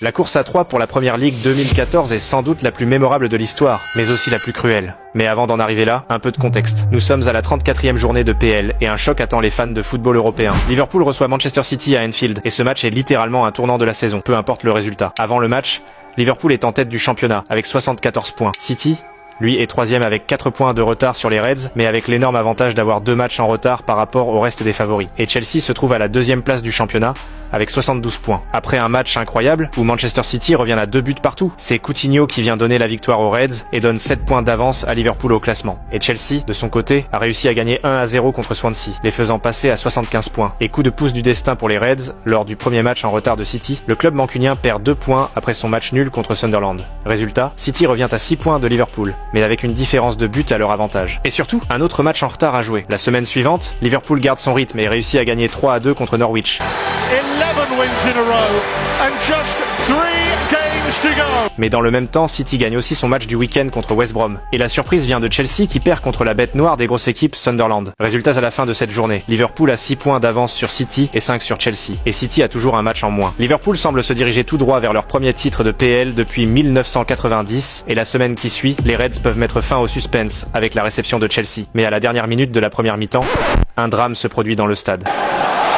La course à 3 pour la Première Ligue 2014 est sans doute la plus mémorable de l'histoire, mais aussi la plus cruelle. Mais avant d'en arriver là, un peu de contexte. Nous sommes à la 34e journée de PL et un choc attend les fans de football européen. Liverpool reçoit Manchester City à Anfield et ce match est littéralement un tournant de la saison, peu importe le résultat. Avant le match, Liverpool est en tête du championnat avec 74 points. City, lui, est troisième avec 4 points de retard sur les Reds, mais avec l'énorme avantage d'avoir 2 matchs en retard par rapport au reste des favoris. Et Chelsea se trouve à la deuxième place du championnat, avec 72 points. Après un match incroyable, où Manchester City revient à 2 buts partout, c'est Coutinho qui vient donner la victoire aux Reds et donne 7 points d'avance à Liverpool au classement. Et Chelsea, de son côté, a réussi à gagner 1-0 contre Swansea, les faisant passer à 75 points. Et coup de pouce du destin pour les Reds, lors du premier match en retard de City, le club mancunien perd 2 points après son match nul contre Sunderland. Résultat, City revient à 6 points de Liverpool, mais avec une différence de but à leur avantage. Et surtout, un autre match en retard à jouer. La semaine suivante, Liverpool garde son rythme et réussit à gagner 3-2 contre Norwich. 11 wins in a row and just 3 games to go. Mais dans le même temps, City gagne aussi son match du week-end contre West Brom. Et la surprise vient de Chelsea qui perd contre la bête noire des grosses équipes Sunderland. Résultat à la fin de cette journée. Liverpool a 6 points d'avance sur City et 5 sur Chelsea. Et City a toujours un match en moins. Liverpool semble se diriger tout droit vers leur premier titre de PL depuis 1990 et la semaine qui suit, les Reds peuvent mettre fin au suspense avec la réception de Chelsea. Mais à la dernière minute de la première mi-temps, un drame se produit dans le stade.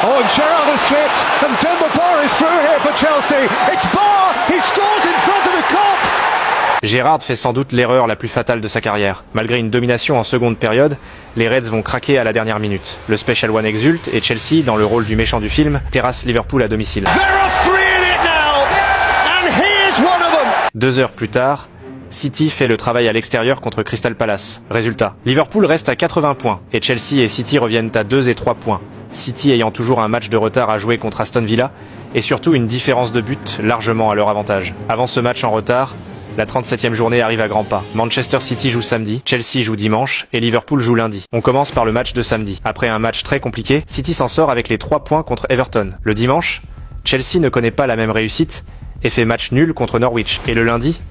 Oh, and Gerrard has slipped, and Demba Ba is through here for Chelsea. It's Ba, he scores in front of the Kop. Gerrard fait sans doute l'erreur la plus fatale de sa carrière. Malgré une domination en seconde période, les Reds vont craquer à la dernière minute. Le Special One exulte et Chelsea, dans le rôle du méchant du film, terrasse Liverpool à domicile. There are 3 in it now, and here's one of them. 2 heures plus tard, City fait le travail à l'extérieur contre Crystal Palace. Résultat, Liverpool reste à 80 points et Chelsea et City reviennent à 2 et 3 points. City ayant toujours un match de retard à jouer contre Aston Villa et surtout une différence de but largement à leur avantage. Avant ce match en retard, la 37e journée arrive à grands pas. Manchester City joue samedi, Chelsea joue dimanche et Liverpool joue lundi. On commence par le match de samedi. Après un match très compliqué, City s'en sort avec les 3 points contre Everton. Le dimanche, Chelsea ne connaît pas la même réussite et fait match nul contre Norwich. Et le lundi,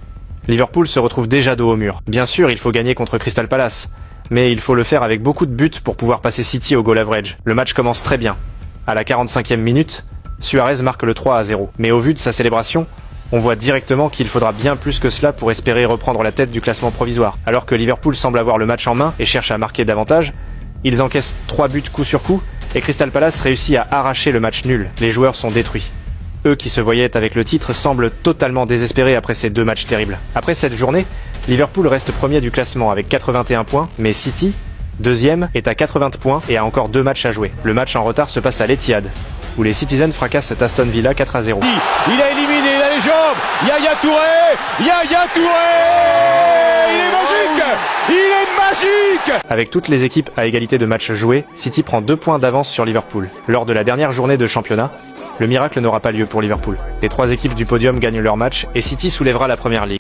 Liverpool se retrouve déjà dos au mur. Bien sûr, il faut gagner contre Crystal Palace, mais il faut le faire avec beaucoup de buts pour pouvoir passer City au goal average. Le match commence très bien. À la 45e minute, Suarez marque le 3-0. Mais au vu de sa célébration, on voit directement qu'il faudra bien plus que cela pour espérer reprendre la tête du classement provisoire. Alors que Liverpool semble avoir le match en main et cherche à marquer davantage, ils encaissent 3 buts coup sur coup et Crystal Palace réussit à arracher le match nul. Les joueurs sont détruits. Eux qui se voyaient avec le titre semblent totalement désespérés après ces 2 matchs terribles. Après cette journée, Liverpool reste premier du classement avec 81 points, mais City, deuxième, est à 80 points et a encore 2 matchs à jouer. Le match en retard se passe à l'Etihad, où les Citizens fracassent Aston Villa 4-0. Il a éliminé la légende, Yaya Touré, Yaya Touré, il est magique, il est magique. Avec toutes les équipes à égalité de matchs joués, City prend 2 points d'avance sur Liverpool. Lors de la dernière journée de championnat, le miracle n'aura pas lieu pour Liverpool. Les 3 équipes du podium gagnent leur match et City soulèvera la Première Ligue.